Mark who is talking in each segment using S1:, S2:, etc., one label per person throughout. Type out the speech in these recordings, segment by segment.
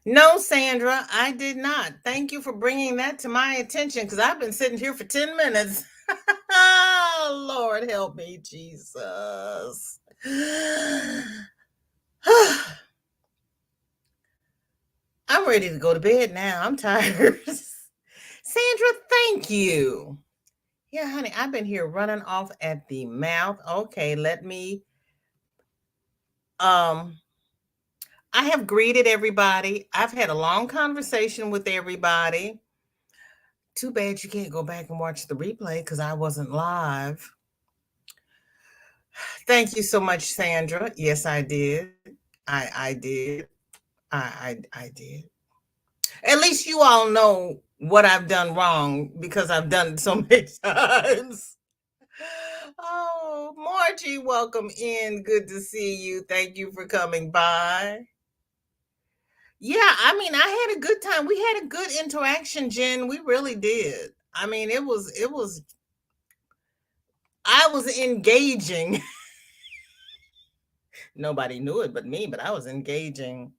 S1: No, Sandra, I did not. Thank you for bringing that to my attention because I've been sitting here for 10 minutes. Oh, Lord, help me, Jesus. I'm ready to go to bed now. I'm tired. Sandra, thank you. Yeah, honey, I've been here running off at the mouth. Okay, let me um I have greeted everybody. I've had a long conversation with everybody. Too bad you can't go back and watch the replay because I wasn't live. Thank you so much, Sandra. Yes, I did. I did. I did. At least you all know what I've done wrong because I've done it so many times. Oh, Margie, welcome in. Good to see you. Thank you for coming by. Yeah, I mean, I had a good time. We had a good interaction, Jen. We really did. I mean, I was engaging. Nobody knew it but me, but I was engaging.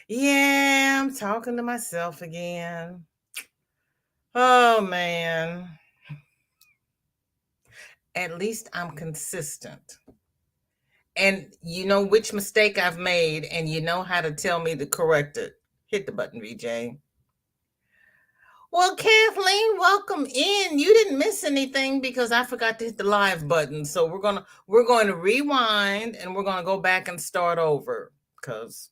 S1: Yeah, I'm talking to myself again. Oh man. At least I'm consistent. And you know which mistake I've made, and you know how to tell me to correct it. Hit the button, VJ. Well, Kathleen, welcome in. You didn't miss anything because I forgot to hit the live button. So we're going to rewind and we're going to go back and start over because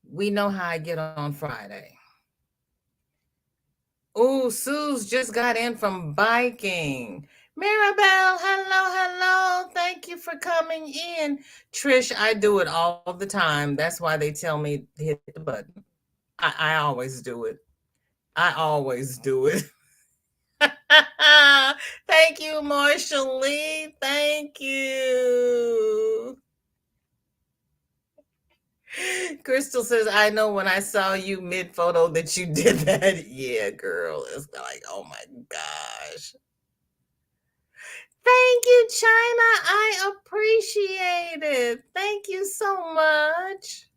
S1: we know how I get on Friday. Oh, Sue's just got in from biking. Maribel, hello, hello. Thank you for coming in. Trish, I do it all the time. That's why they tell me to hit the button. I always do it. I always do it. Thank you, Marshall Lee. Thank you. Crystal says, I know when I saw you mid photo that you did that. Yeah, girl. It's like, oh my gosh. Thank you, China. I appreciate it. Thank you so much.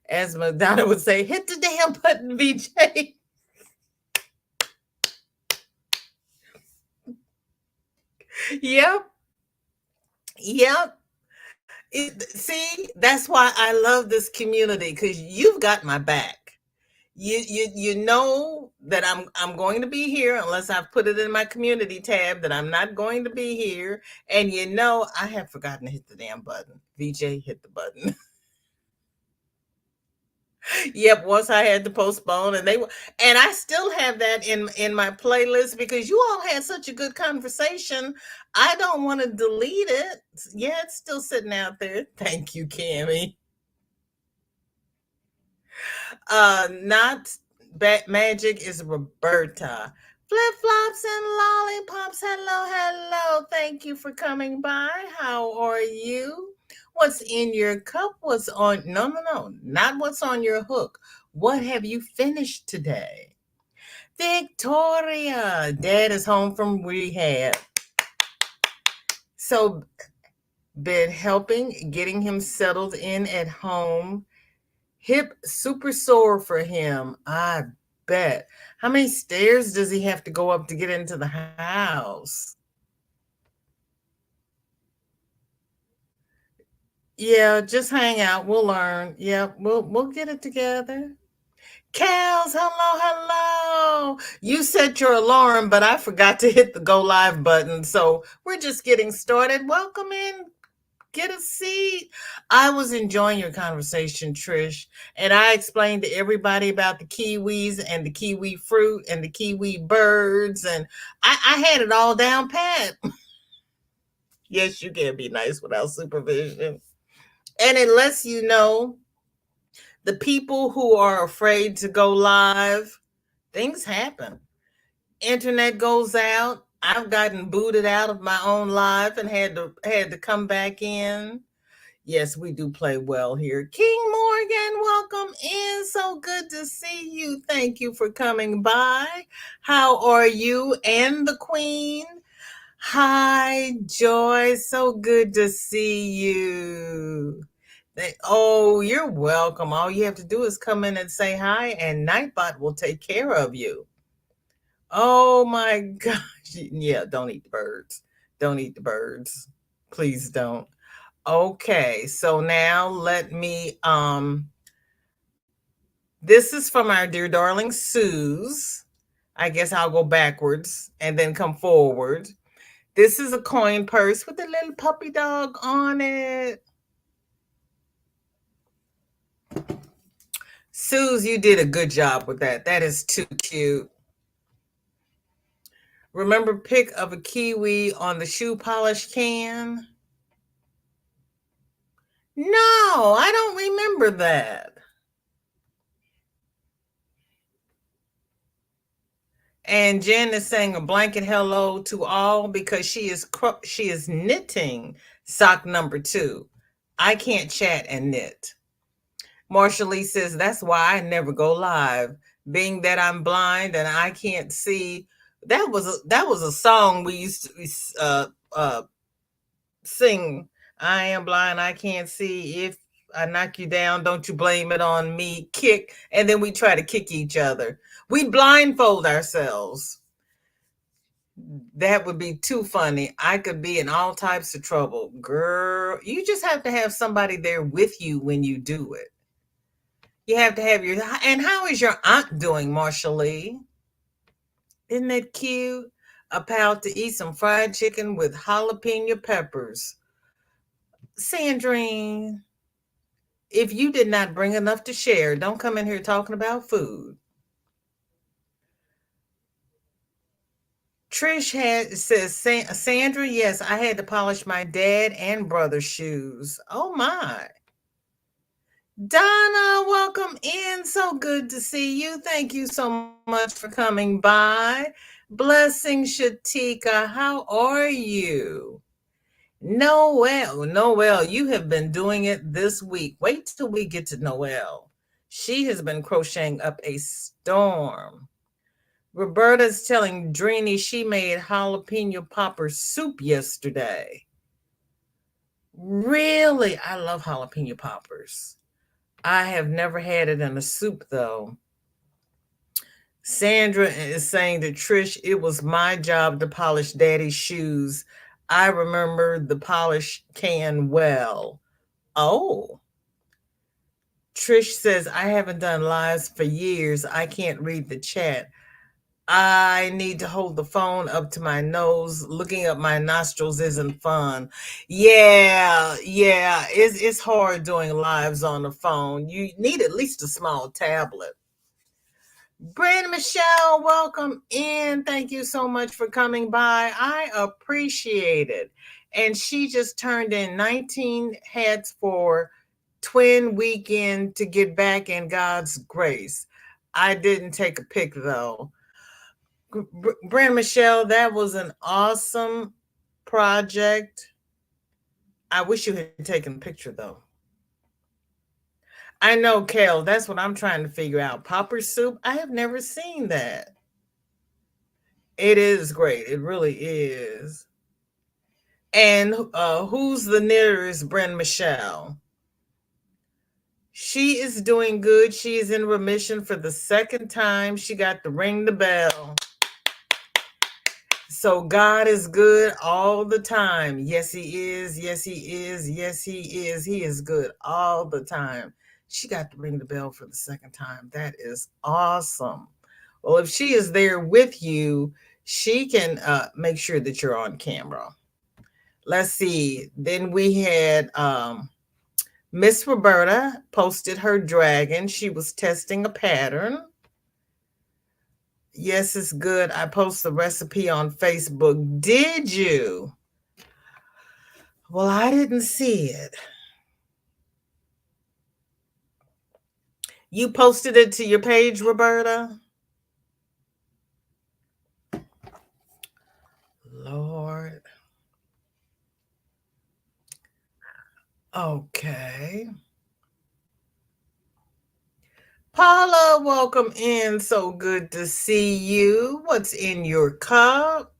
S1: As Madonna would say, hit the damn button, VJ. Yep. Yep. See, that's why I love this community because you've got my back. You know that I'm going to be here unless I've put it in my community tab that I'm not going to be here, and you know I have forgotten to hit the damn button. VJ, hit the button. Yep, once I had to postpone and and I still have that in my playlist because you all had such a good conversation. I don't want to delete it. Yeah, it's still sitting out there. Thank you, Cammy. Not magic is Roberta. Flip flops and lollipops. Hello, hello. Thank you for coming by. How are you? What's in your cup? What's on? No, no, no. Not what's on your hook. What have you finished today? Victoria. Dad is home from rehab. So, been helping getting him settled in at home. Hip super sore for him. I bet. How many stairs does he have to go up to get into the house? Yeah, just hang out. We'll learn. Yeah, we'll get it together. Cows, hello, hello. You set your alarm, but I forgot to hit the go live button. So we're just getting started. Welcome in. Get a seat. I was enjoying your conversation, Trish, and I explained to everybody about the kiwis and the kiwi fruit and the kiwi birds, and I had it all down pat. Yes, you can be nice without supervision. And it lets you know the people who are afraid to go live, things happen. Internet goes out. I've gotten booted out of my own live and had to come back in. Yes, we do play well here. King Morgan, welcome in. So good to see you. Thank you for coming by. How are you and the Queen? Hi, Joy. So good to see you. Oh, you're welcome. All you have to do is come in and say hi, and Nightbot will take care of you. Oh my gosh. Yeah, don't eat the birds. Don't eat the birds. Please don't. Okay, so now let me this is from our dear darling Suze. I guess I'll go backwards and then come forward. This is a coin purse with a little puppy dog on it. Suze, you did a good job with that. That is too cute. Remember pic of a kiwi on the shoe polish can? No, I don't remember that. And Jen is saying a blanket hello to all because she is knitting sock number 2. I can't chat and knit. Marsha Lee says that's why I never go live, being that I'm blind and I can't see. That was a song we used to sing. I am blind, I can't see. If I knock you down, don't you blame it on me. Kick, and then we try to kick each other. We blindfold ourselves. That would be too funny. I could be in all types of trouble. Girl, you just have to have somebody there with you when you do it. You have to have your. And how is your aunt doing, Marsha Lee? Isn't that cute? About to eat some fried chicken with jalapeno peppers. Sandrine, if you did not bring enough to share, don't come in here talking about food. Trish says, Sandra, yes, I had to polish my dad and brother's shoes. Oh my. Donna, welcome in. So good to see you. Thank you so much for coming by. Blessing Shatika, how are you? Noel, you have been doing it this week. Wait till we get to Noel. She has been crocheting up a storm. Roberta's telling Drini she made jalapeno popper soup yesterday. Really? I love jalapeno poppers. I have never had it in a soup, though. Sandra is saying to Trish, it was my job to polish daddy's shoes. I remember the polish can well. Oh. Trish says, I haven't done lives for years. I can't read the chat. I need to hold the phone up to my nose. Looking up my nostrils isn't fun. Yeah. It's hard doing lives on the phone. You need at least a small tablet. Brenda Michelle, welcome in. Thank you so much for coming by. I appreciate it. And she just turned in 19 hats for twin weekend to get back in God's grace. I didn't take a pic though. Brenda Michelle, that was an awesome project. I wish you had taken a picture though. I know, Kale. That's what I'm trying to figure out. Popper soup? I have never seen that. It is great. It really is. And who's the nearest Brenda Michelle? She is doing good. She is in remission for the second time. She got to ring the bell. So God is good all the time. Yes, he is. Yes, he is. Yes, he is. He is good all the time. She got to ring the bell for the second time. That is awesome. Well, if she is there with you, she can make sure that you're on camera. Let's see. Then we had Miss Roberta posted her dragon. She was testing a pattern. Yes, it's good. I post the recipe on Facebook. Did you? Well, I didn't see it. You posted it to your page, Roberta? Lord. Okay. Paula, welcome in. So good to see you. What's in your cup?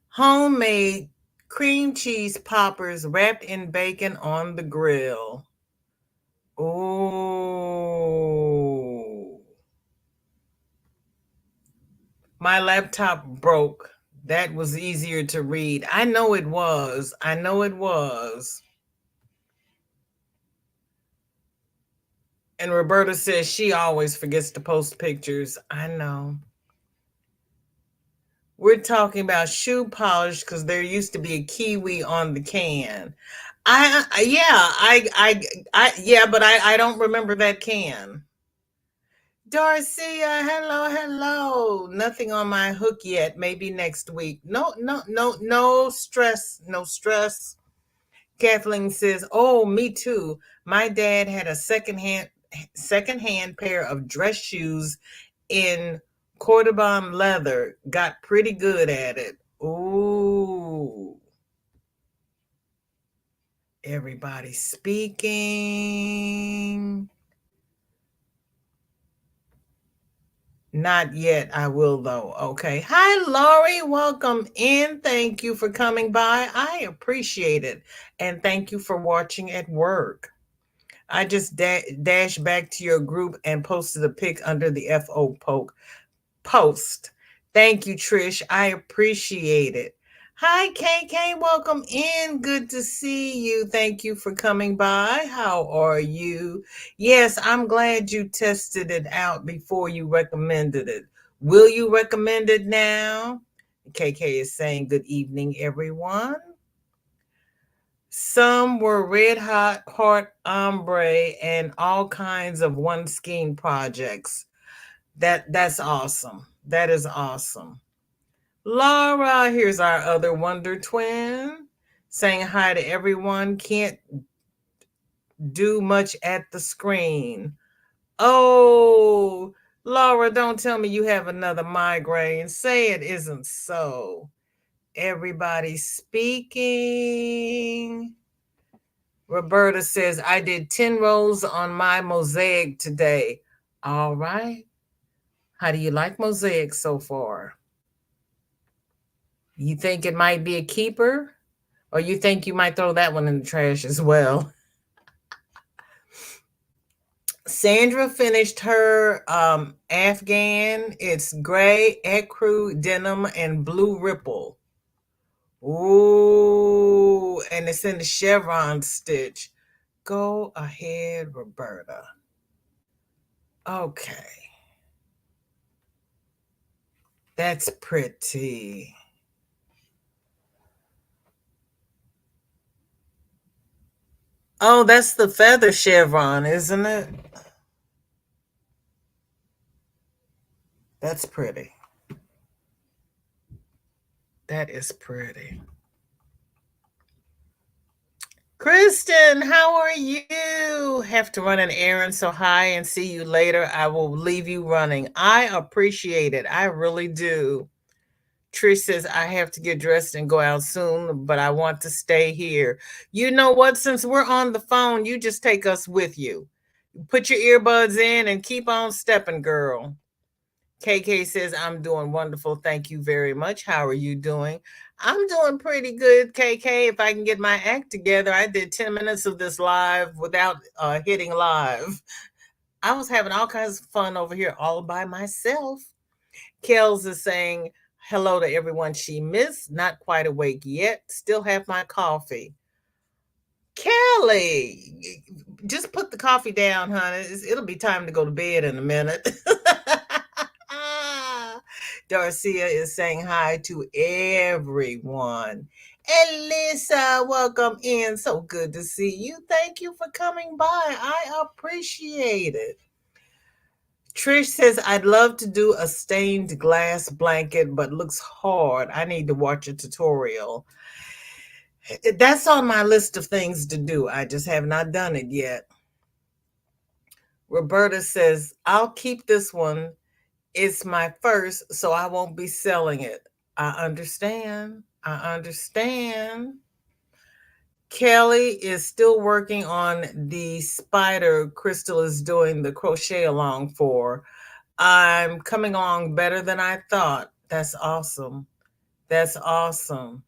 S1: Homemade Cream cheese poppers wrapped in bacon on the grill. Oh, my laptop broke. That was easier to read. I know it was. I know it was. And Roberta says she always forgets to post pictures. I know. We're talking about shoe polish because there used to be a kiwi on the can. Yeah, yeah, but I don't remember that can. Darcia, hello, hello. Nothing on my hook yet. Maybe next week. No, no, no, no stress. No stress. Kathleen says, "Oh, me too. My dad had a secondhand pair of dress shoes in Cordoban leather. Got pretty good at it." Ooh, everybody speaking. Not yet. I will though. Okay. Hi, Laurie. Welcome in. Thank you for coming by. I appreciate it. And thank you for watching at work. I just dashed back to your group and posted a pic under the FO post. Thank you, Trish. I appreciate it. Hi, KK. Welcome in. Good to see you. Thank you for coming by. How are you? Yes, I'm glad you tested it out before you recommended it. Will you recommend it now? KK is saying good evening, everyone. Some were red hot heart ombre and all kinds of one scheme projects. That's awesome. That is awesome. Laura, here's our other Wonder Twin saying hi to everyone. Can't do much at the screen. Oh, Laura, don't tell me you have another migraine. Say it isn't so. Everybody speaking. Roberta says, I did 10 rows on my mosaic today. All right. How do you like mosaic so far? You think it might be a keeper? Or you think you might throw that one in the trash as well? Sandra finished her Afghan. It's gray, ecru, denim, and blue ripple. Ooh, and it's in the chevron stitch. Go ahead, Roberta. Okay. That's pretty. Oh, that's the feather chevron, isn't it? That's pretty. That is pretty. Kristen, how are you? Have to run an errand, so hi and see you later. I will leave you running. I appreciate it. I really do. Trish says, I have to get dressed and go out soon, but I want to stay here. You know what? Since we're on the phone, you just take us with you. Put your earbuds in and keep on stepping, girl. KK says, I'm doing wonderful. Thank you very much. How are you doing? I'm doing pretty good, KK. If I can get my act together, I did 10 minutes of this live without hitting live. I was having all kinds of fun over here all by myself. Kels is saying, hello to everyone she missed. Not quite awake yet. Still have my coffee. Kelly, just put the coffee down, honey. It'll be time to go to bed in a minute. Darcia is saying hi to everyone. Elisa, welcome in. So good to see you. Thank you for coming by. I appreciate it. Trish says, I'd love to do a stained glass blanket, but looks hard. I need to watch a tutorial. That's on my list of things to do. I just have not done it yet. Roberta says, I'll keep this one. It's my first, so I won't be selling it. I understand. I understand. Kelly is still working on the spider Crystal is doing the crochet along for. I'm coming along better than I thought. That's awesome. That's awesome.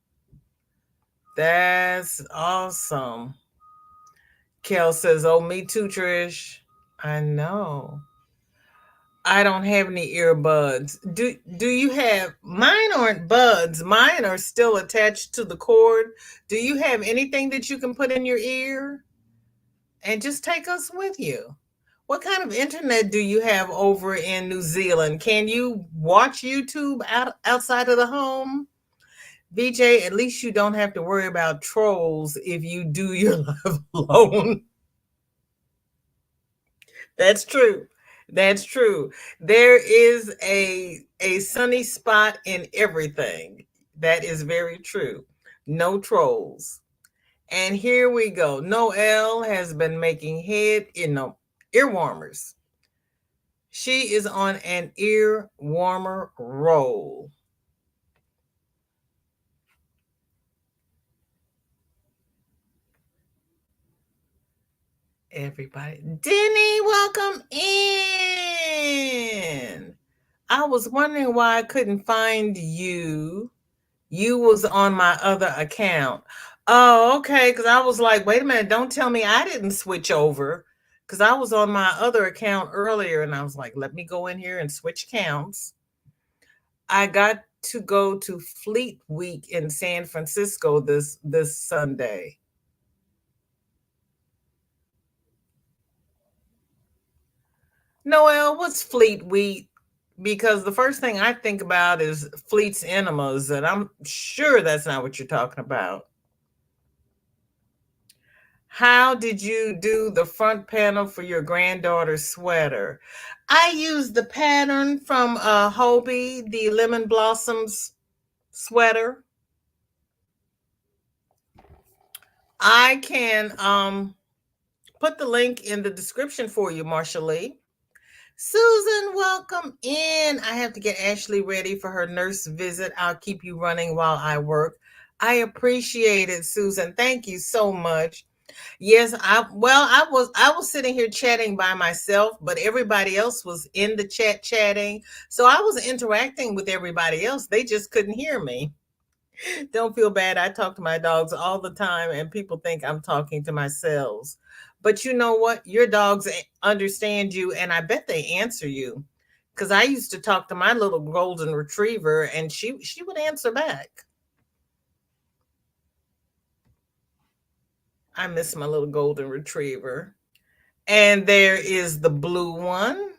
S1: That's awesome. Kel says, "Oh, me too, Trish." I know. I don't have any earbuds. Do you have mine aren't buds. Mine are still attached to the cord. Do you have anything that you can put in your ear and just take us with you? What kind of internet do you have over in New Zealand? Can you watch YouTube outside of the home? BJ, at least you don't have to worry about trolls if you do your live alone. That's true. That's true. There is a sunny spot in everything. That is very true. No trolls. And here we go. Noelle has been making head in no ear warmers. She is on an ear warmer roll. Everybody, Denny, welcome in. I was wondering why I couldn't find you. You was on my other account. Oh, okay. Because I was like, wait a minute, don't tell me I didn't switch over. Because I was on my other account earlier and I was like, let me go in here and switch accounts. I got to go to Fleet Week in San Francisco this Sunday. Noel, what's Fleet Week? Because the first thing I think about is Fleet's enemas, and I'm sure that's not what you're talking about. How did you do the front panel for your granddaughter's sweater? I used the pattern from Hobie, the Lemon Blossoms sweater. I can put the link in the description for you, Marsha Lee. Susan, welcome in. I have to get Ashley ready for her nurse visit. I'll keep you running while I work. I appreciate it, Susan. Thank you so much. Yes, I was sitting here chatting by myself, but everybody else was in the chat chatting. So I was interacting with everybody else. They just couldn't hear me. Don't feel bad. I talk to my dogs all the time and people think I'm talking to myself. But you know what? Your dogs understand you and I bet they answer you. Cuz I used to talk to my little golden retriever and she would answer back. I miss my little golden retriever. And there is the blue one.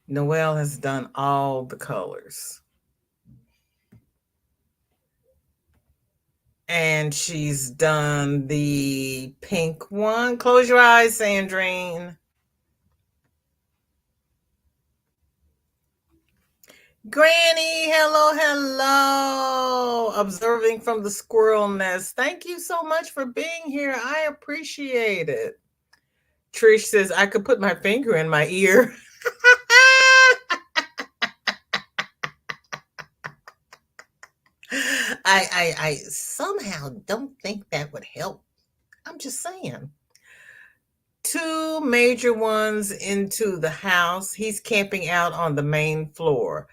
S1: Noelle has done all the colors. And she's done the pink one. Close your eyes, Sandrine. Granny, hello, hello. Observing from the squirrel nest. Thank you so much for being here. I appreciate it. Trish says, I could put my finger in my ear. I somehow don't think that would help. I'm just saying. Two major ones into the house. He's camping out on the main floor.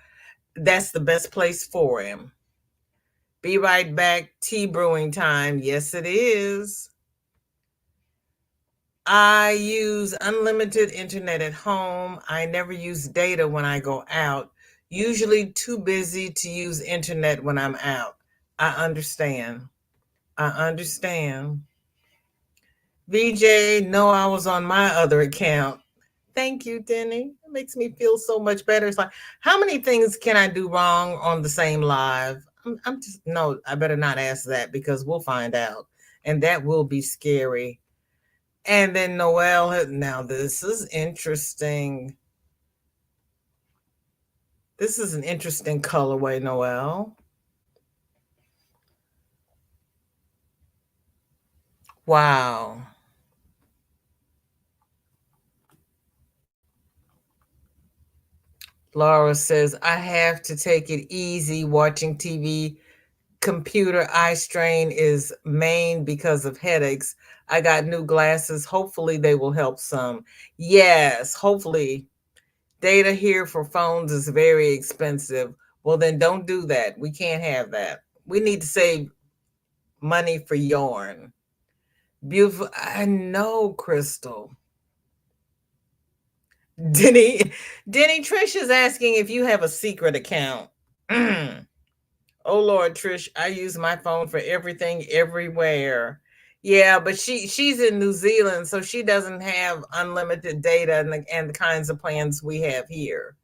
S1: That's the best place for him. Be right back. Tea brewing time. Yes, it is. I use unlimited internet at home. I never use data when I go out. Usually too busy to use internet when I'm out. I understand. I understand. VJ, no, I was on my other account. Thank you, Denny. It makes me feel so much better. It's like, how many things can I do wrong on the same live? I'm just, no, I better not ask that because we'll find out. And that will be scary. And then Noelle, now this is interesting. This is an interesting colorway, Noelle. Wow. Laura says, I have to take it easy watching TV. Computer eye strain is main because of headaches. I got new glasses. Hopefully, they will help some. Yes, hopefully. Data here for phones is very expensive. Well, then don't do that. We can't have that. We need to save money for yarn. Beautiful. I know, Crystal. Denny, Denny, Trish is asking if you have a secret account. Oh Lord, Trish, I use my phone for everything, everywhere. Yeah, but she's in New Zealand, so she doesn't have unlimited data and the kinds of plans we have here.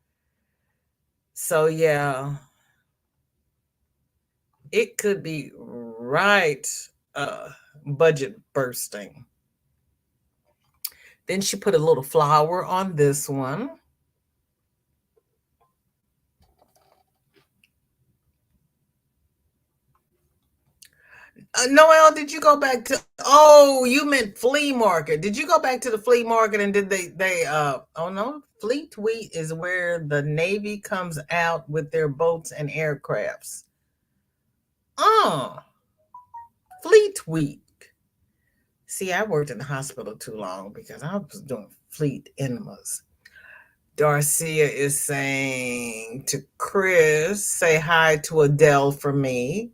S1: So yeah, it could be right uh budget bursting. Then she put a little flower on this one. Noelle, did you go back to? Oh, you meant flea market. Did you go back to the flea market and did they? Oh no, Fleet Week is where the Navy comes out with their boats and aircrafts. Oh, Fleet Week. See, I worked in the hospital too long because I was doing fleet enemas. Darcia is saying to Chris, say hi to Adele for me.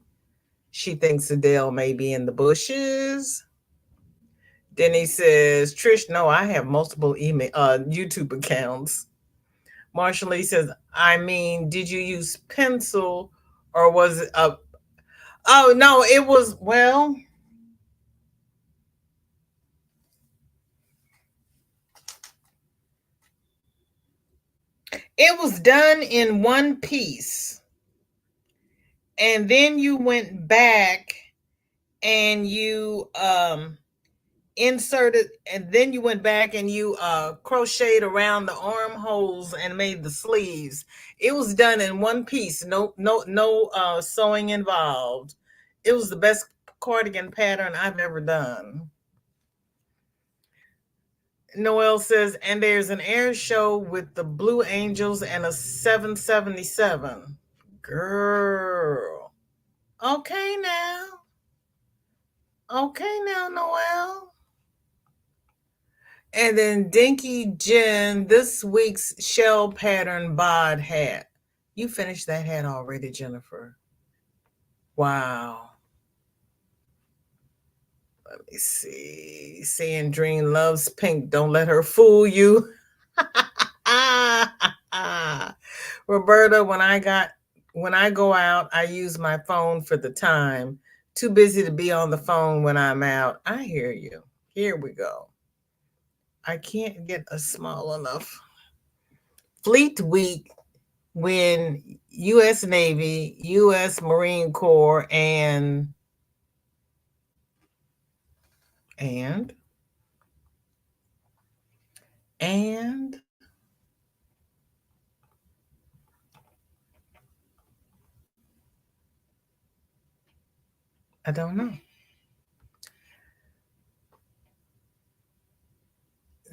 S1: She thinks Adele may be in the bushes. Then he says, Trish, no, I have multiple email YouTube accounts. Marshall Lee says, I mean, did you use pencil or was it a oh no, it was well, it was done in one piece. And then you went back and you inserted and then you went back and you crocheted around the armholes and made the sleeves. It was done in one piece, no sewing involved. It was the best cardigan pattern I've ever done. Noel says, and there's an air show with the Blue Angels and a 777. Girl. Okay now. Okay now, Noel. And then Dinky Jen, this week's shell pattern bod hat. You finished that hat already, Jennifer. Wow. Let me see. Seeing Dream loves pink. Don't let her fool you. Roberta, when I go out, I use my phone for the time. Too busy to be on the phone when I'm out. I hear you. Here we go. I can't get a small enough. Fleet Week when U.S. Navy, U.S. Marine Corps, and and I don't know.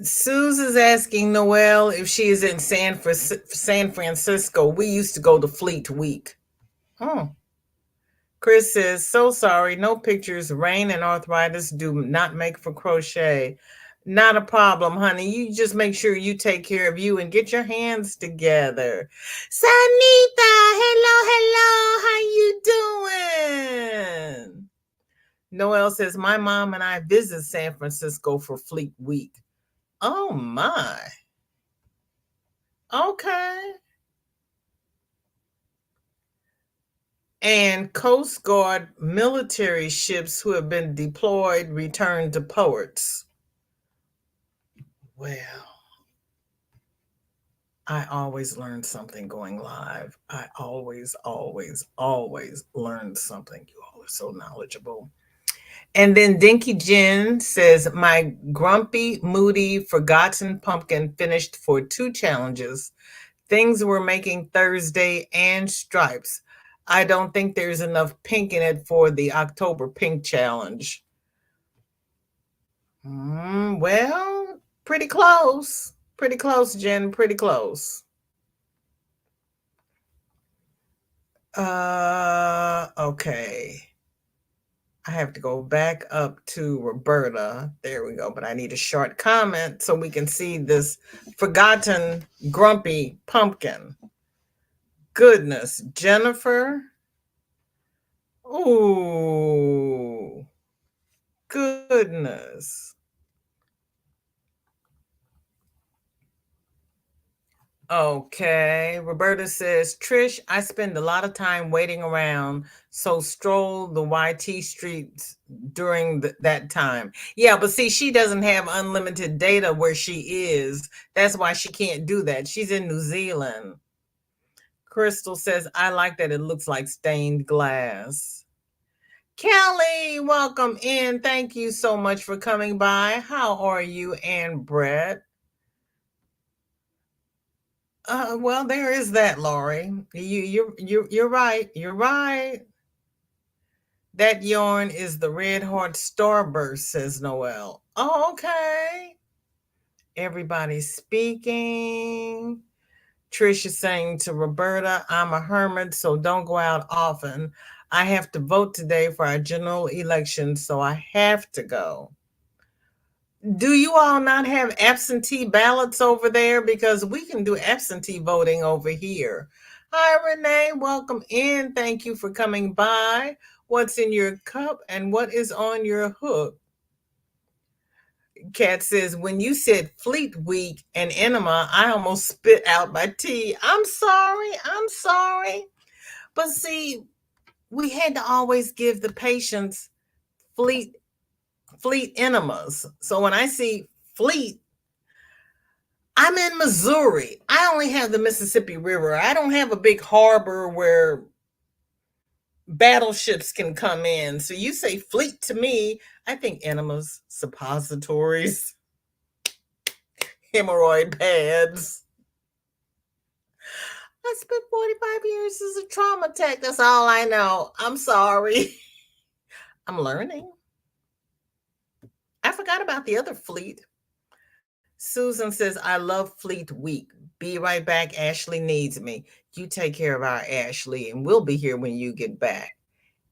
S1: Suze is asking Noelle if she is in San Francisco. We used to go to Fleet Week. Oh. Chris says, so sorry, no pictures. Rain and arthritis do not make for crochet. Not a problem, honey. You just make sure you take care of you and get your hands together. Sanita, hello, how you doing? Noel says, my mom and I visit San Francisco for Fleet Week. Oh my. Okay. And Coast Guard military ships who have been deployed return to ports. Well, I always learn something going live. I always learn something. You all are so knowledgeable. And then Dinky Jen says, my grumpy, moody, forgotten pumpkin finished for 2 challenges. Things we're making Thursday and stripes. I don't think there's enough pink in it for the October pink challenge. Well, pretty close. Pretty close, Jen. Pretty close. Okay. I have to go back up to Roberta. There we go. But I need a short comment so we can see this forgotten, grumpy pumpkin. Goodness, Jennifer. Ooh, goodness. Okay. Roberta says, Trish, I spend a lot of time waiting around, so stroll the YT streets during that time. Yeah, but see, she doesn't have unlimited data where she is. That's why she can't do that. She's in New Zealand. Crystal says, I like that it looks like stained glass. Kelly, welcome in. Thank you so much for coming by. How are you and Brett? Well, there is that, Laurie. You're right. You're right. That yarn is the Red Heart Starburst, says Noel. Oh, okay. Everybody's speaking. Trish is saying to Roberta, I'm a hermit, so don't go out often. I have to vote today for our general election, so I have to go. Do you all not have absentee ballots over there? Because we can do absentee voting over here. Hi, Renee. Welcome in. Thank you for coming by. What's in your cup and what is on your hook? Kat says, when you said Fleet Week and enema, I almost spit out my tea. I'm sorry. I'm sorry. But see, we had to always give the patients fleet enemas. So when I see fleet, I'm in Missouri. I only have the Mississippi River. I don't have a big harbor where battleships can come in. So you say fleet to me, I think enemas, suppositories, hemorrhoid pads. I spent 45 years as a trauma tech. That's all I know. I'm sorry. I'm learning. I forgot about the other fleet. Susan says, I love Fleet Week. Be right back. Ashley needs me. You take care of our Ashley, and we'll be here when you get back.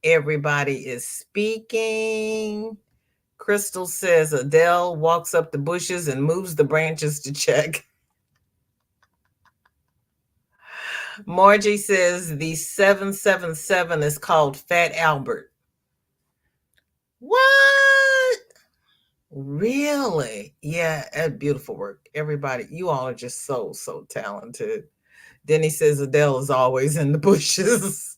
S1: Everybody is speaking. Crystal says Adele walks up the bushes and moves the branches to check. Margie says the 777 is called Fat Albert. What? Really? Yeah, beautiful work. Everybody, you all are just so talented. Denny says Adele is always in the bushes.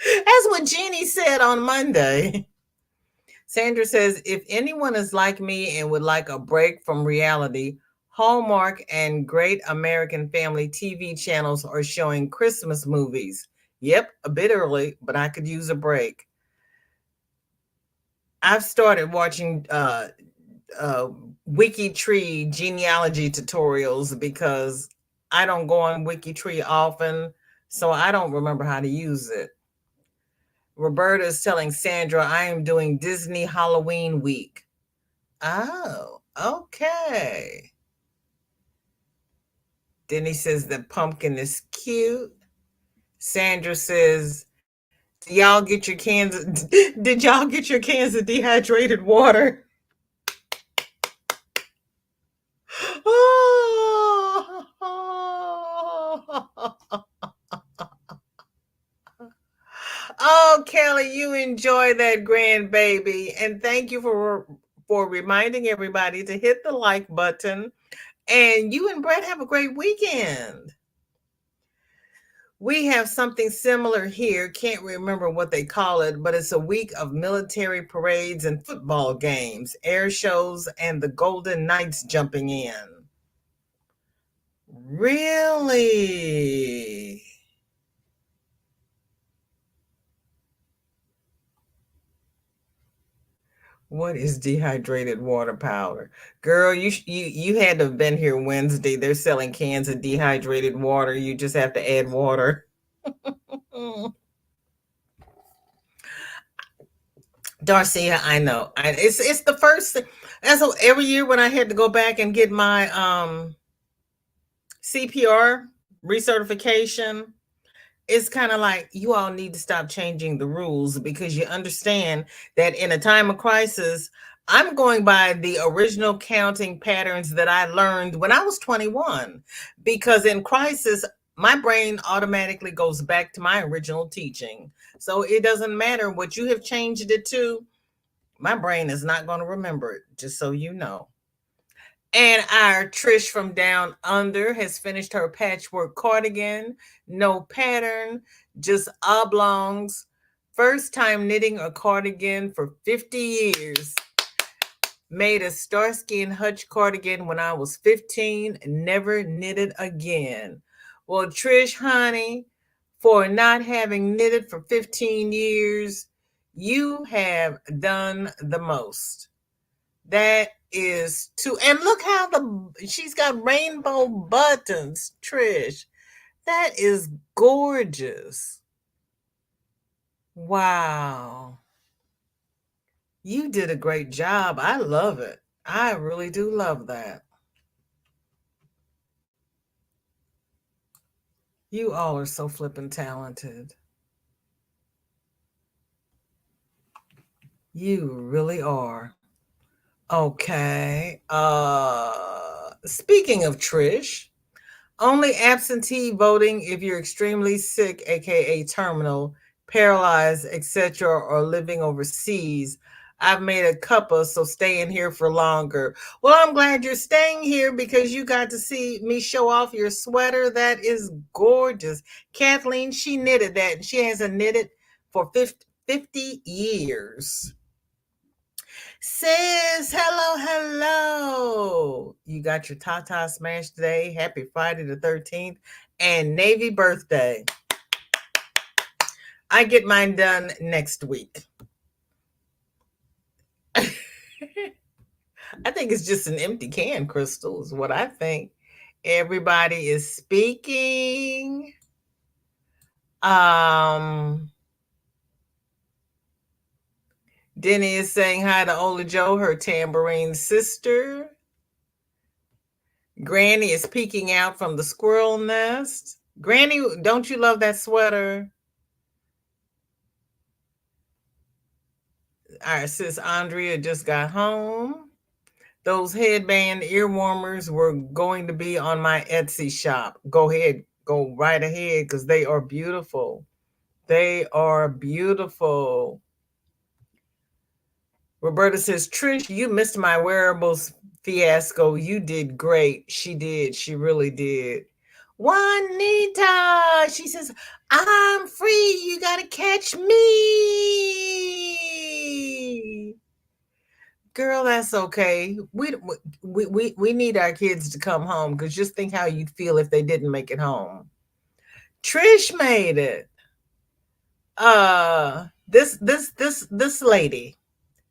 S1: That's what Jeannie said on Monday. Sandra says, if anyone is like me and would like a break from reality, Hallmark and Great American Family TV channels are showing Christmas movies. Yep, a bit early, but I could use a break. I've started watching WikiTree genealogy tutorials because I don't go on WikiTree often, so I don't remember how to use it. Roberta is telling Sandra, I am doing Disney Halloween week. Oh, okay. Denny says the pumpkin is cute. Sandra says, y'all get your cans? Did y'all get your cans of dehydrated water? Oh, Kelly, you enjoy that grandbaby. And thank you for reminding everybody to hit the like button. And you and Brett have a great weekend. We have something similar here. Can't remember what they call it, but it's a week of military parades and football games, air shows, and the Golden Knights jumping in. Really? What is dehydrated water powder? Girl, you had to have been here Wednesday. They're selling cans of dehydrated water. You just have to add water. Darcia, I know. It's the first thing. As every year when I had to go back and get my CPR recertification, it's kind of like you all need to stop changing the rules because you understand that in a time of crisis, I'm going by the original counting patterns that I learned when I was 21. Because in crisis, my brain automatically goes back to my original teaching. So it doesn't matter what you have changed it to. My brain is not going to remember it, just so you know. And our Trish from Down Under has finished her patchwork cardigan. No pattern, just oblongs. First time knitting a cardigan for 50 years. Made a Starsky and Hutch cardigan when I was 15 and never knitted again. Well, Trish, honey, for not having knitted for 15 years, you have done the most. That is too, and look how she's got rainbow buttons, Trish. That is gorgeous. Wow. You did a great job. I love it. I really do love that. You all are so flippin' talented. You really are. Okay. Speaking of Trish, only absentee voting if you're extremely sick, aka terminal, paralyzed, etc., or living overseas. I've made a cuppa, so stay in here for longer. Well, I'm glad you're staying here because you got to see me show off your sweater. That is gorgeous. Kathleen, she knitted that, and she hasn't knitted for 50 years. Sis, hello, hello. You got your Tata Smash today. Happy Friday the 13th and Navy birthday. I get mine done next week. I think it's just an empty can, Crystal, is what I think. Everybody is speaking. Denny is saying hi to Ola Joe, her tambourine sister. Granny is peeking out from the squirrel nest. Granny, don't you love that sweater? Our sis Andrea just got home. Those headband ear warmers were going to be on my Etsy shop. Go ahead, go right ahead because they are beautiful. They are beautiful. Roberta says, Trish, you missed my wearables fiasco. You did great. She did. She really did. Juanita, she says, I'm free. You got to catch me. Girl, that's okay. We need our kids to come home because just think how you'd feel if they didn't make it home. Trish made it. This lady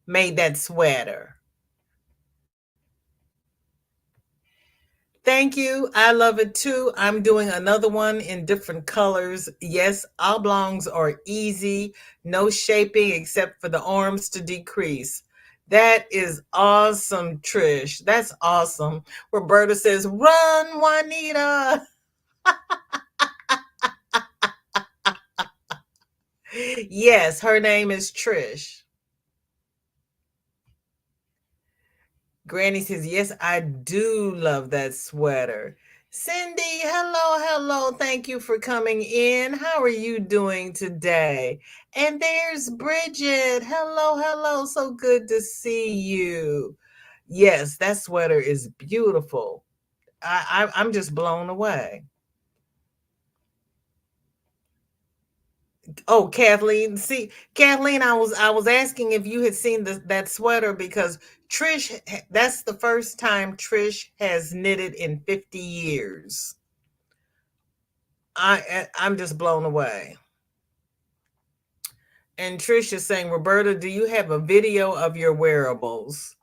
S1: made that sweater. Thank you. I love it too. I'm doing another one in different colors. Yes, oblongs are easy. No shaping except for the arms to decrease. That is awesome, Trish. That's awesome. Roberta says, run, Juanita. Yes, her name is Trish. Granny says, yes, I do love that sweater. Cindy, hello, hello. Thank you for coming in. How are you doing today? And there's Bridget. Hello, hello. So good to see you. Yes, that sweater is beautiful. I'm just blown away. Oh, Kathleen. See, Kathleen, I was asking if you had seen that sweater because Trish, that's the first time Trish has knitted in 50 years. I'm just blown away. And Trish is saying, Roberta, do you have a video of your wearables?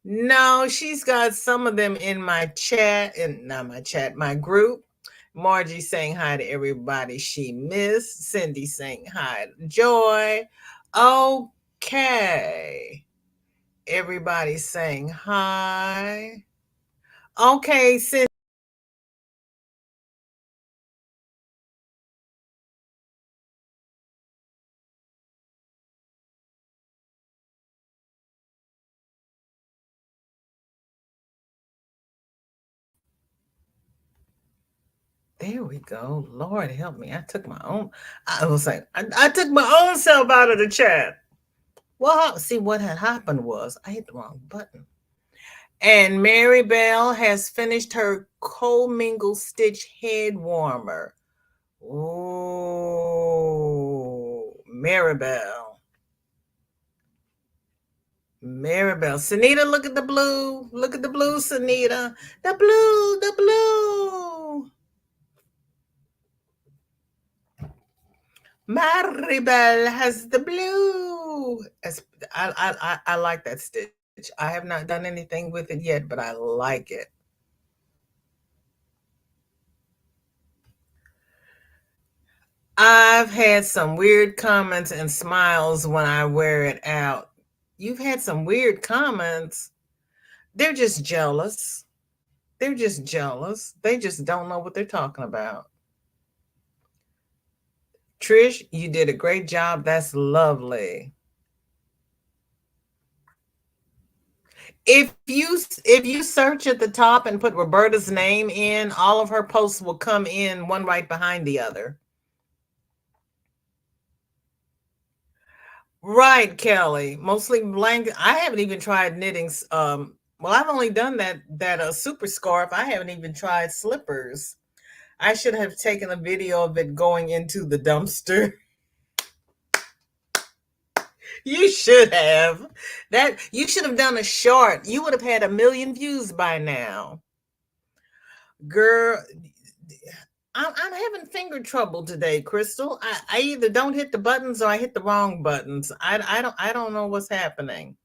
S1: No, she's got some of them in my chat, and not my chat, my group. Margie saying hi to everybody she missed. Cindy saying hi to Joy. Okay. Everybody's saying hi. Okay, Cindy. There we go. Lord help me. I was like, I took my own self out of the chat. Well, see what had happened was I hit the wrong button. And Mary Bell has finished her co-mingle stitch head warmer. Oh, Maribel. Maribel. Sanita, look at the blue. Look at the blue, Sanita. The blue, the blue. Maribel has the blue. I like that stitch. I have not done anything with it yet, but I like it. I've had some weird comments and smiles when I wear it out. You've had some weird comments. They're just jealous. They're just jealous. They just don't know what they're talking about. Trish, you did a great job. That's lovely. If you search at the top and put Roberta's name in, all of her posts will come in one right behind the other. Right, Kelly. Mostly blanket. I haven't even tried knitting. Well, I've only done that super scarf. I haven't even tried slippers. I should have taken a video of it going into the dumpster. You should have. That you should have done a short. You would have had 1,000,000 views by now. Girl, I'm having finger trouble today, Crystal. I either don't hit the buttons or I hit the wrong buttons. I don't know what's happening.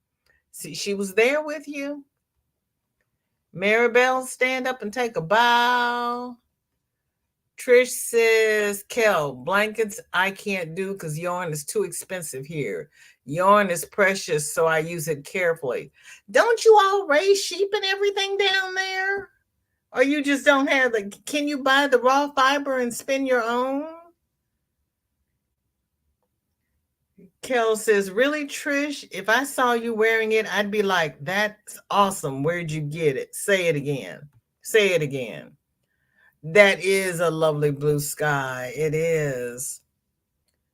S1: See, she was there with you. Maribel, stand up and take a bow. Trish says, Kel, blankets I can't do because yarn is too expensive here. Yarn is precious, so I use it carefully. Don't you all raise sheep and everything down there? Or you just don't have can you buy the raw fiber and spin your own? Kel says, really, Trish? If I saw you wearing it, I'd be like, that's awesome. Where'd you get it? Say it again. Say it again. That is a lovely blue sky. It is.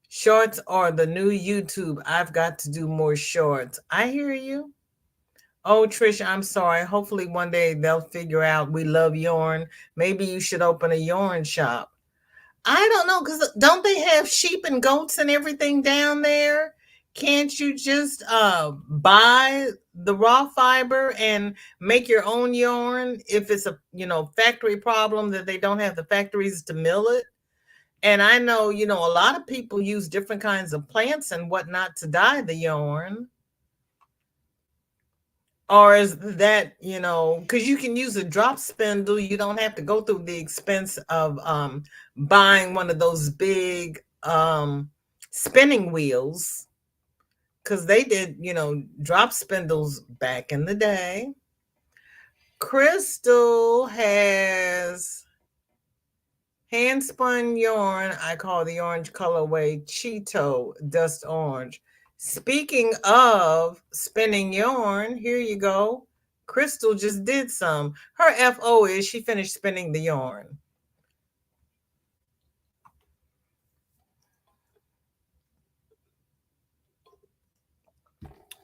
S1: Shorts are the new YouTube. I've got to do more shorts. I hear you. Oh, Trish, I'm sorry. Hopefully one day they'll figure out we love yarn. Maybe you should open a yarn shop. I don't know, because don't they have sheep and goats and everything down there? Can't you just buy the raw fiber and make your own yarn if it's a factory problem that they don't have the factories to mill it? And I know, a lot of people use different kinds of plants and whatnot to dye the yarn. Or is that, because you can use a drop spindle, you don't have to go through the expense of buying one of those big spinning wheels, because they did, drop spindles back in the day. Crystal has hand spun yarn. I call the orange colorway Cheeto Dust Orange. Speaking of spinning yarn, here you go. Crystal just did some. Her FO is she finished spinning the yarn.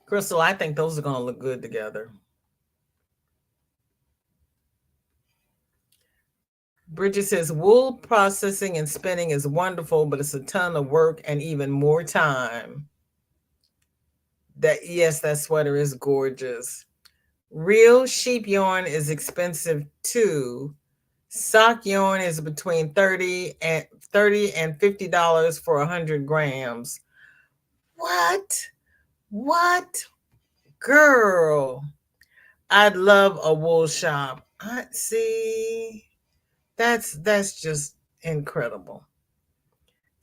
S1: Crystal, I think those are going to look good together. Bridget says, wool processing and spinning is wonderful, but it's a ton of work and even more time. Yes, that sweater is gorgeous. Real sheep yarn is expensive too. Sock yarn is between $30 and $50 for 100 grams. What? Girl, I'd love a wool shop. I see. That's just incredible.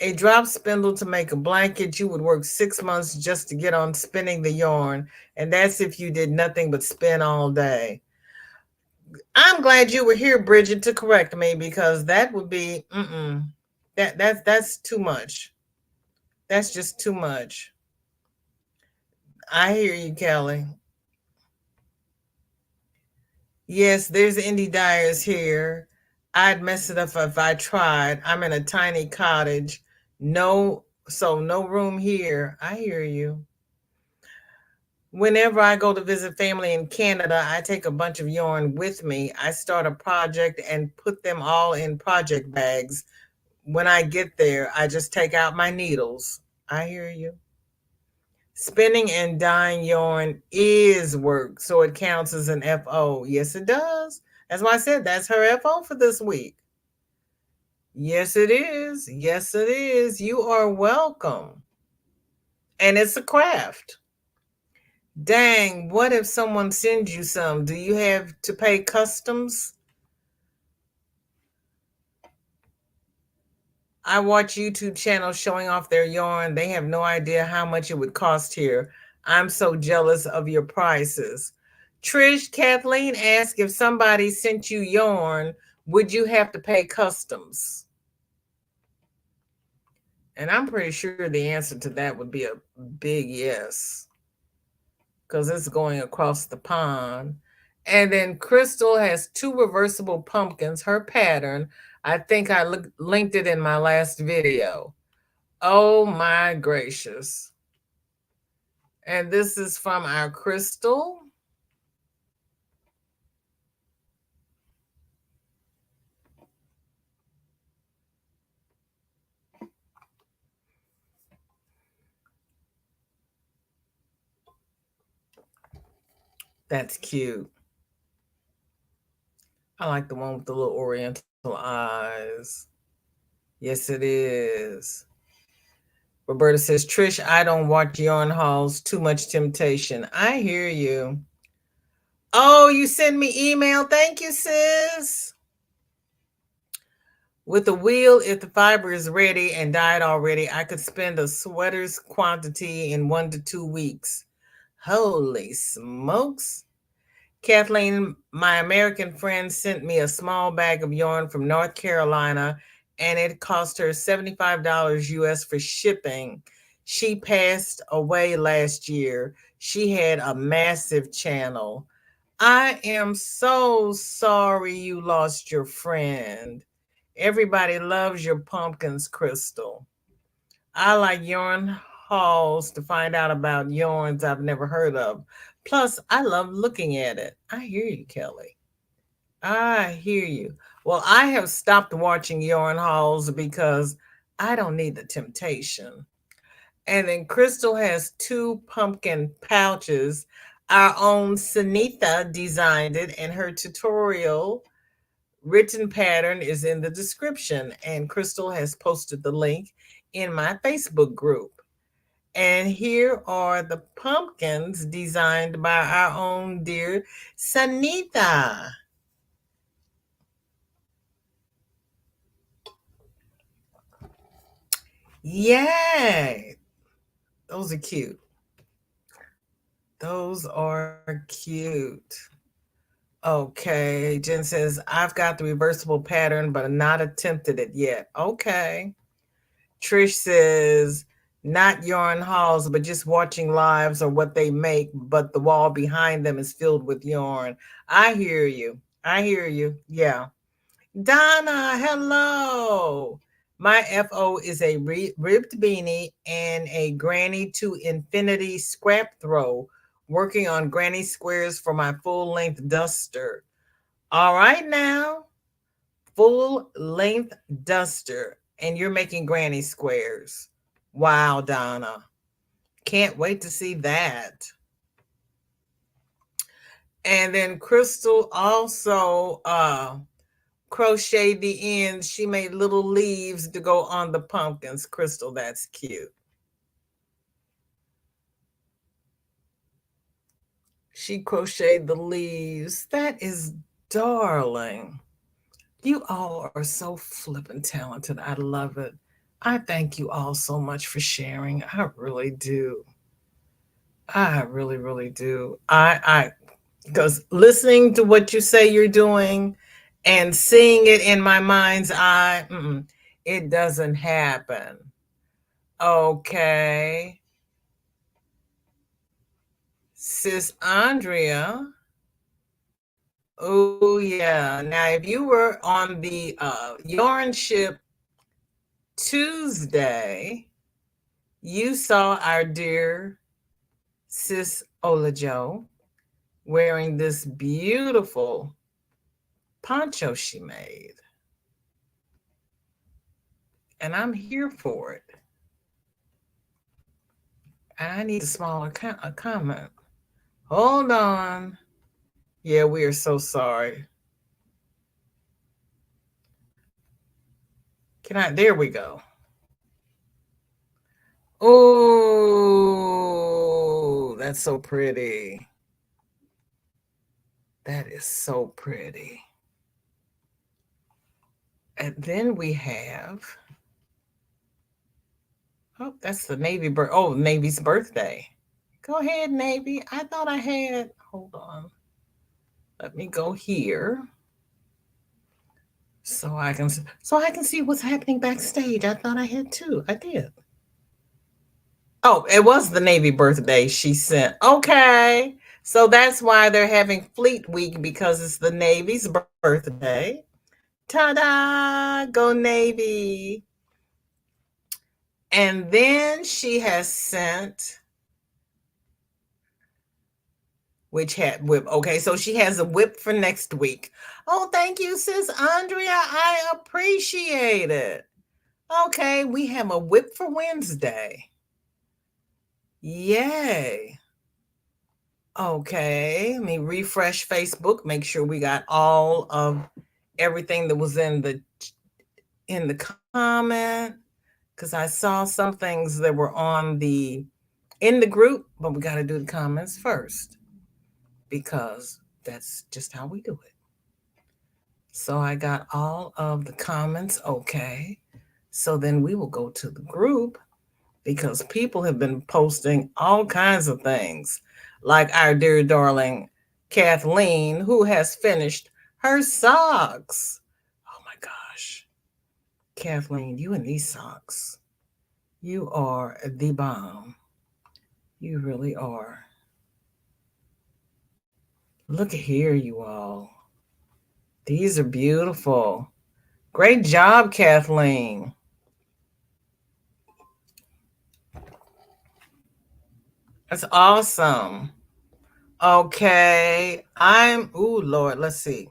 S1: A drop spindle to make a blanket, you would work 6 months just to get on spinning the yarn, and that's if you did nothing but spin all day. I'm glad you were here, Bridget, to correct me, because that would be that's too much. That's just too much. I hear you, Kelly. Yes, there's Indie Dyers here. I'd mess it up if I tried. I'm in a tiny cottage. No, so no room here. I hear you. Whenever I go to visit family in Canada, I take a bunch of yarn with me. I start a project and put them all in project bags. When I get there, I just take out my needles. I hear you. Spinning and dyeing yarn is work, so it counts as an FO. Yes, it does. That's why I said that's her FO for this week. Yes, it is. Yes, it is. You are welcome. And it's a craft. Dang, what if someone sends you some? Do you have to pay customs? I watch YouTube channels showing off their yarn. They have no idea how much it would cost here. I'm so jealous of your prices. Trish, Kathleen asked if somebody sent you yarn, would you have to pay customs? And I'm pretty sure the answer to that would be a big yes, because it's going across the pond. And then Crystal has two reversible pumpkins, her pattern. I think I linked it in my last video. Oh my gracious. And this is from our Crystal. That's cute. I like the one with the little oriental eyes. Yes, it is. Roberta says, Trish, I don't watch yarn hauls. Too much temptation. I hear you. Oh, you send me email. Thank you, sis. With the wheel, if the fiber is ready and dyed already, I could spend a sweater's quantity in 1 to 2 weeks. Holy smokes. Kathleen, my American friend sent me a small bag of yarn from North Carolina, and it cost her $75 US for shipping. She passed away last year. She had a massive channel. I am so sorry you lost your friend. Everybody loves your pumpkins, Crystal. I like yarn hauls to find out about yarns I've never heard of. Plus, I love looking at it. I hear you, Kelly. I hear you. Well, I have stopped watching yarn hauls because I don't need the temptation. And then Crystal has two pumpkin pouches. Our own Sunitha designed it, and her tutorial written pattern is in the description. And Crystal has posted the link in my Facebook group. And here are the pumpkins designed by our own dear Sanita. Yay! Those are cute. Those are cute. Okay. Jen says, I've got the reversible pattern, but not attempted it yet. Okay. Trish says, not yarn hauls, but just watching lives or what they make, but the wall behind them is filled with yarn. I hear you. I hear you. Yeah. Donna, hello. My FO is a ribbed beanie and a granny to infinity scrap throw, working on granny squares for my full length duster. All right now, full length duster, and you're making granny squares. Wow, Donna. Can't wait to see that. And then Crystal also crocheted the ends. She made little leaves to go on the pumpkins. Crystal, that's cute. She crocheted the leaves. That is darling. You all are so flippin' talented. I love it. I thank you all so much for sharing. I really do. I really, really do. Because listening to what you say you're doing and seeing it in my mind's eye, it doesn't happen. Okay. Sis Andrea. Oh yeah. Now if you were on the yarn ship Tuesday, you saw our dear sis Ola Joe wearing this beautiful poncho she made. And I'm here for it. And I need a smaller a comment. Hold on. Yeah, we are so sorry. Can I? There we go. Oh, that's so pretty. That is so pretty. And then we have, oh, that's the Navy's birthday. Go ahead, Navy. I thought I had, hold on. Let me go here so I can see what's happening backstage. I thought I had two. I did. Oh, it was the Navy birthday she sent. Okay. So that's why they're having Fleet Week because it's the Navy's birthday. Ta-da! Go Navy. And then she has sent which had whip. Okay, so she has a whip for next week. Oh, thank you, sis Andrea. I appreciate it. Okay, we have a whip for Wednesday. Yay. Okay, let me refresh Facebook, make sure we got all of everything that was in the comment because I saw some things that were in the group, but we got to do the comments first because that's just how we do it. So I got all of the comments. Okay. So then we will go to the group because people have been posting all kinds of things, like our dear darling Kathleen, who has finished her socks. Oh my gosh. Kathleen, you and these socks, you are the bomb. You really are. Look at here, you all. These are beautiful. Great job, Kathleen. That's awesome. Okay. Ooh, Lord, let's see.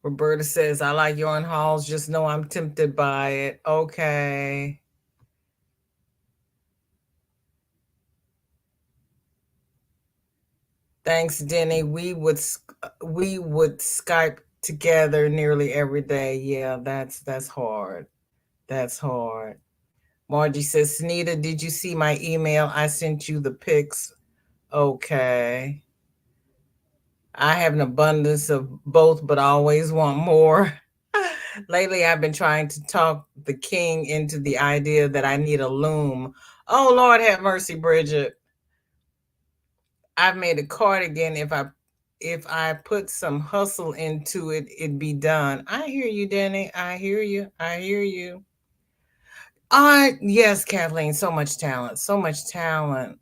S1: Roberta says, I like yarn hauls. Just know I'm tempted by it. Okay. Thanks, Denny. We would Skype together nearly every day. Yeah, that's hard. That's hard. Margie says, Sunita, did you see my email? I sent you the pics. Okay. I have an abundance of both, but I always want more. Lately, I've been trying to talk the king into the idea that I need a loom. Oh, Lord have mercy, Bridget. I've made a cardigan. If I put some hustle into it, it'd be done. I hear you, Danny. I hear you. I hear you. Yes, Kathleen, so much talent. So much talent.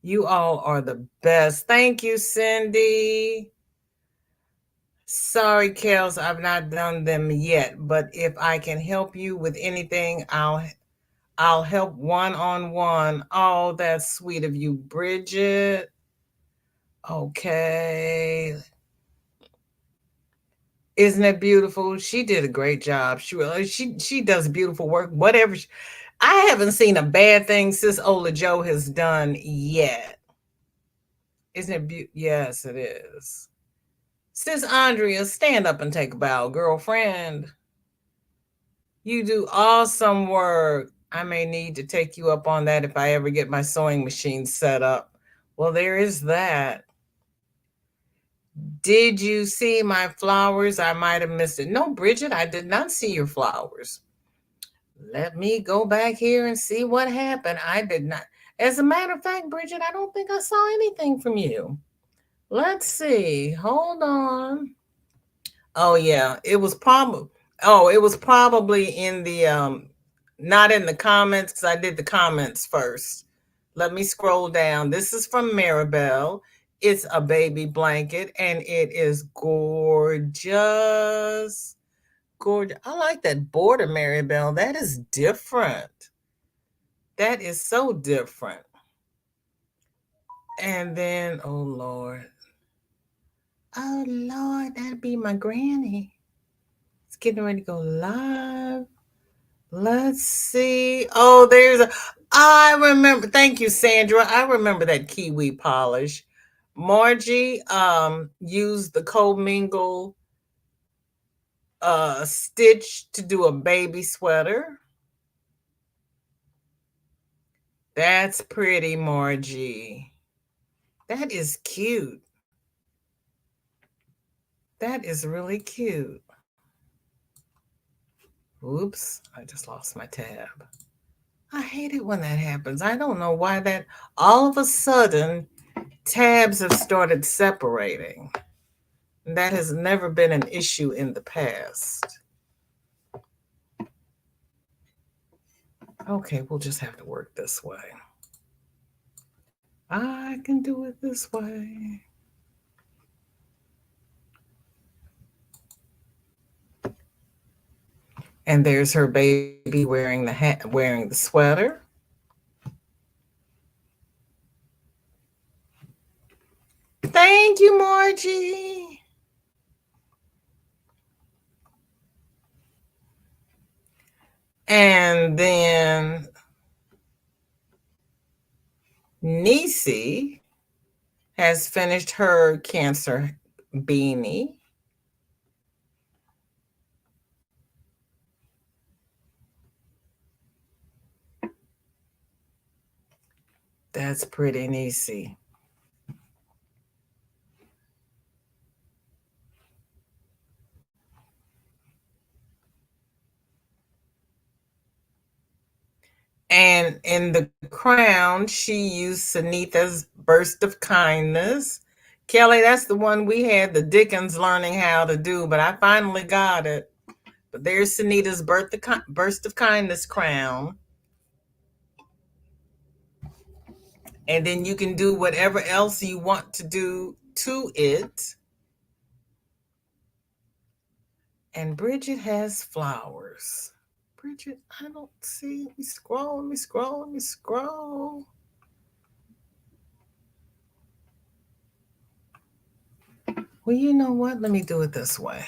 S1: You all are the best. Thank you, Cindy. Sorry, Kels, I've not done them yet, but if I can help you with anything, I'll help one-on-one. Oh, that's sweet of you, Bridget. Okay. Isn't it beautiful? She did a great job. She does beautiful work. I haven't seen a bad thing Sis Ola Joe has done yet. Isn't it beautiful? Yes, it is. Sis Andrea, stand up and take a bow, girlfriend. You do awesome work. I may need to take you up on that if I ever get my sewing machine set up. Well, there is that. Did you see my flowers? I might have missed it. No, Bridget, I did not see your flowers. Let me go back here and see what happened. I did not. As a matter of fact, Bridget, I don't think I saw anything from you. Let's see. Hold on. Oh yeah, it was probably in the not in the comments because I did the comments first. Let me scroll down. This is from Maribel. It's a baby blanket and it is gorgeous. Gorgeous. I like that border, Maribel. That is different. That is so different. And then, oh Lord. Oh Lord, that'd be my granny. It's getting ready to go live. Let's see. Oh, I remember. Thank you, Sandra. I remember that kiwi polish. Margie used the commingle stitch to do a baby sweater. That's pretty, Margie. That is cute. That is really cute. Oops, I just lost my tab. I hate it when that happens. I don't know why that all of a sudden tabs have started separating. That has never been an issue in the past. Okay, we'll just have to work this way. I can do it this way. And there's her baby wearing the hat, wearing the sweater. Thank you, Margie. And then Nisi has finished her cancer beanie. That's pretty, Nisi. And in the crown, she used Sunitha's burst of kindness. Kelly, that's the one we had the Dickens learning how to do, but I finally got it. But there's Sunita's burst of kindness crown. And then you can do whatever else you want to do to it. And Bridget has flowers. Bridget, I don't see. Let me scroll, let me scroll, let me scroll. Well, you know what? Let me do it this way.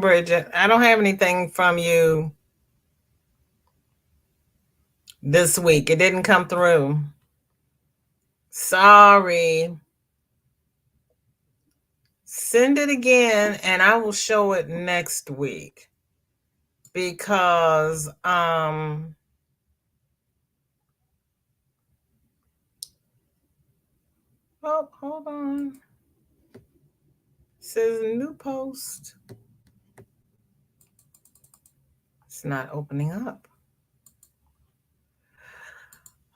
S1: Bridget, I don't have anything from you this week. It didn't come through. Sorry. Send it again and I will show it next week. Because oh, hold on. It says new post. It's not opening up.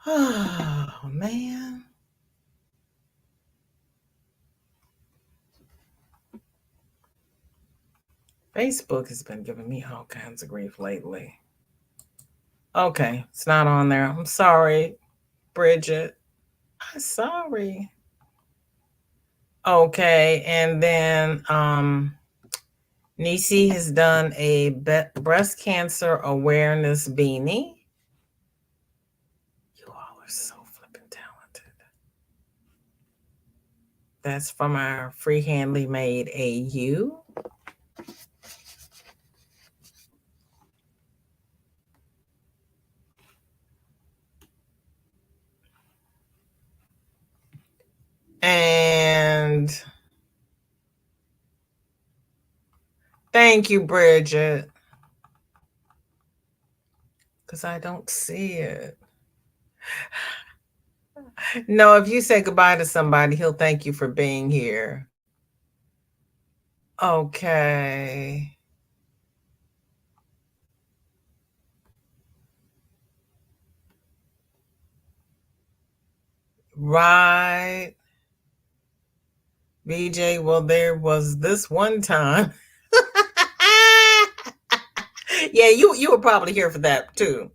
S1: Oh man. Facebook has been giving me all kinds of grief lately. Okay, it's not on there. I'm sorry, Bridget. I'm sorry. Okay, and then Nisi has done a breast cancer awareness beanie. You all are so flippin' talented. That's from our freehandly made AU. And thank you, Bridget. Because I don't see it. No, if you say goodbye to somebody, he'll thank you for being here. Okay. Right. BJ, well, there was this one time. Yeah, you were probably here for that too.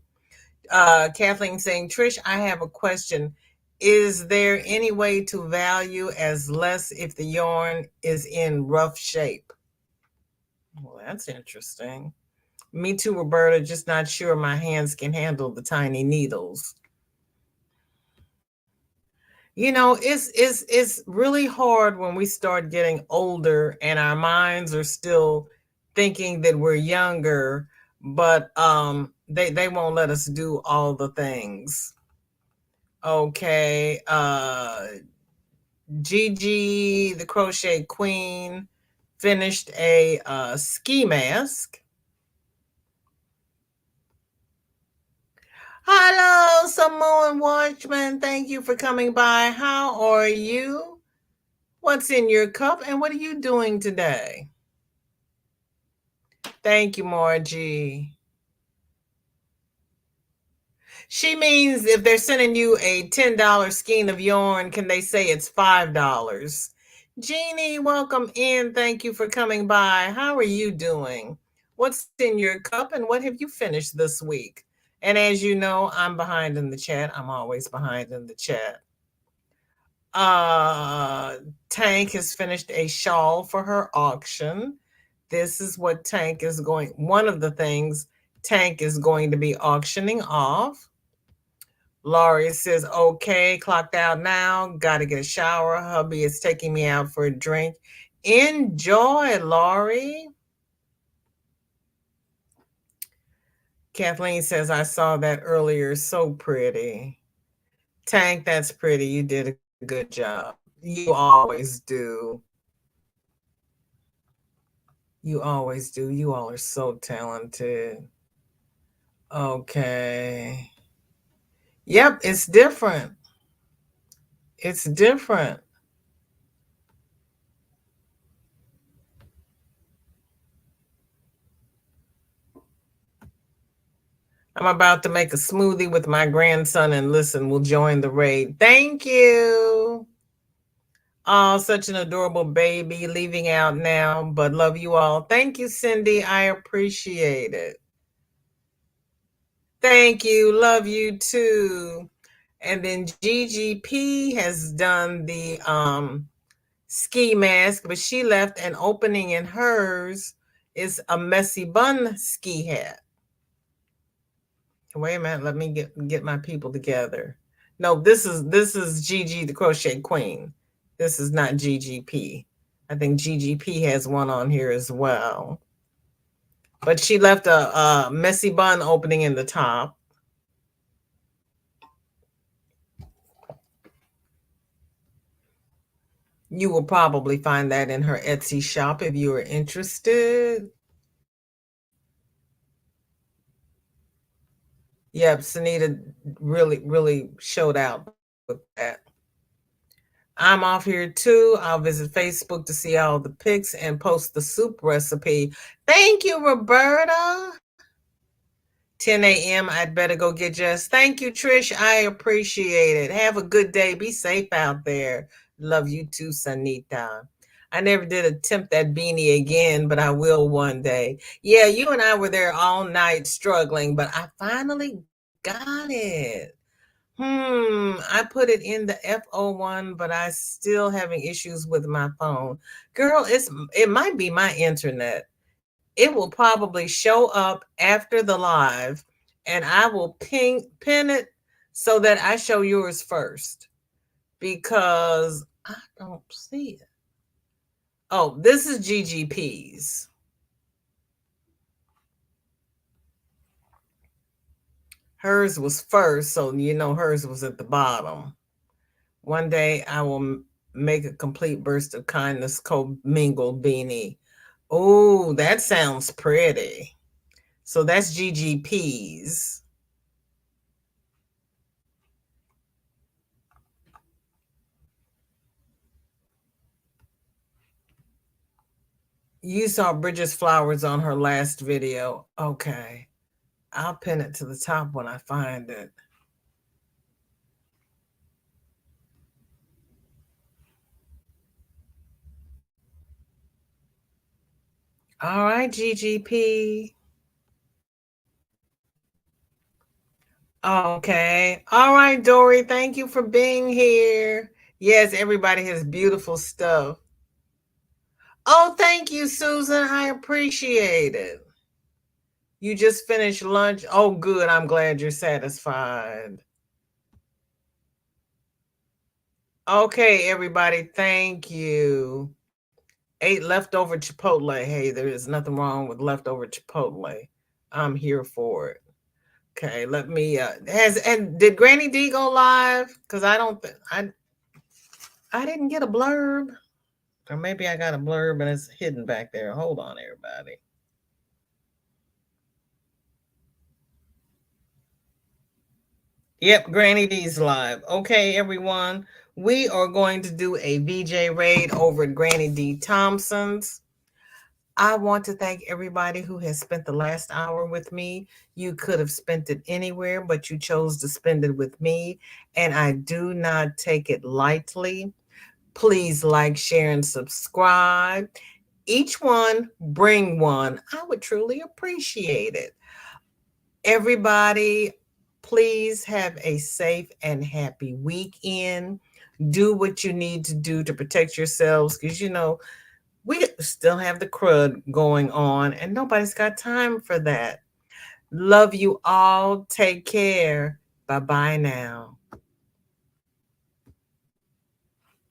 S1: Kathleen saying, Trish, I have a question. Is there any way to value as less if the yarn is in rough shape? Well, that's interesting. Me too, Roberta, just not sure my hands can handle the tiny needles. It's really hard when we start getting older and our minds are still thinking that we're younger, but they won't let us do all the things. Okay. Gigi, the crochet queen, finished a ski mask. Hello, Samoan Watchman. Thank you for coming by. How are you? What's in your cup and what are you doing today? Thank you, Margie. She means if they're sending you a $10 skein of yarn, can they say it's $5? Jeannie, welcome in. Thank you for coming by. How are you doing? What's in your cup and what have you finished this week? And as you know, I'm behind in the chat. I'm always behind in the chat. Uh, Tank has finished a shawl for her auction. This is what Tank is going, one of the things Tank is going to be auctioning off. Laurie says, okay, clocked out now. Got to get a shower. Hubby is taking me out for a drink. Enjoy, Laurie. Kathleen says, I saw that earlier. So pretty. Tank, that's pretty. You did a good job. You always do. You always do. You all are so talented. Okay. Yep, it's different. It's different. I'm about to make a smoothie with my grandson and listen, we'll join the raid. Thank you. Oh, such an adorable baby leaving out now, but love you all. Thank you, Cindy. I appreciate it. Thank you. Love you too. And then GGP has done the ski mask, but she left an opening in hers is a messy bun ski hat. Wait a minute, let me get my people together. No, this is Gigi the crochet queen. This is not GGP. I think GGP has one on here as well. But she left a messy bun opening in the top. You will probably find that in her Etsy shop if you are interested. Yep, Sunita really showed out with that. I'm off here too. I'll visit Facebook to see all the pics and post the soup recipe. Thank you, Roberta. 10 a.m. I'd better go get Jess. Thank you, Trish. I appreciate it. Have a good day. Be safe out there. Love you too, Sanita. I never did attempt that beanie again, but I will one day. Yeah, you and I were there all night struggling, but I finally got it. I put it in the FO1, but I still having issues with my phone. Girl, it might be my internet. It will probably show up after the live and I will pin it so that I show yours first because I don't see it. Oh, this is GGP's. Hers was first, so hers was at the bottom. One day I will make a complete burst of kindness commingled beanie. Oh, that sounds pretty. So that's GGP's. You saw Bridget's flowers on her last video. Okay. I'll pin it to the top when I find it. All right, GGP. Okay. All right, Dory. Thank you for being here. Yes, everybody has beautiful stuff. Oh, thank you, Susan. I appreciate it. You just finished lunch. Oh, good. I'm glad you're satisfied. Okay, everybody. Thank you. Ate leftover Chipotle. Hey, there is nothing wrong with leftover Chipotle. I'm here for it. Okay, let me did Granny D go live? Because I don't I didn't get a blurb. Or maybe I got a blurb and it's hidden back there. Hold on, everybody. Yep, Granny D's live. Okay, everyone. We are going to do a VJ raid over at Granny D Thompson's. I want to thank everybody who has spent the last hour with me. You could have spent it anywhere, but you chose to spend it with me, and I do not take it lightly. Please like, share, and subscribe. Each one, bring one. I would truly appreciate it. Everybody, please have a safe and happy weekend. Do what you need to do to protect yourselves because, we still have the crud going on and nobody's got time for that. Love you all. Take care. Bye bye now.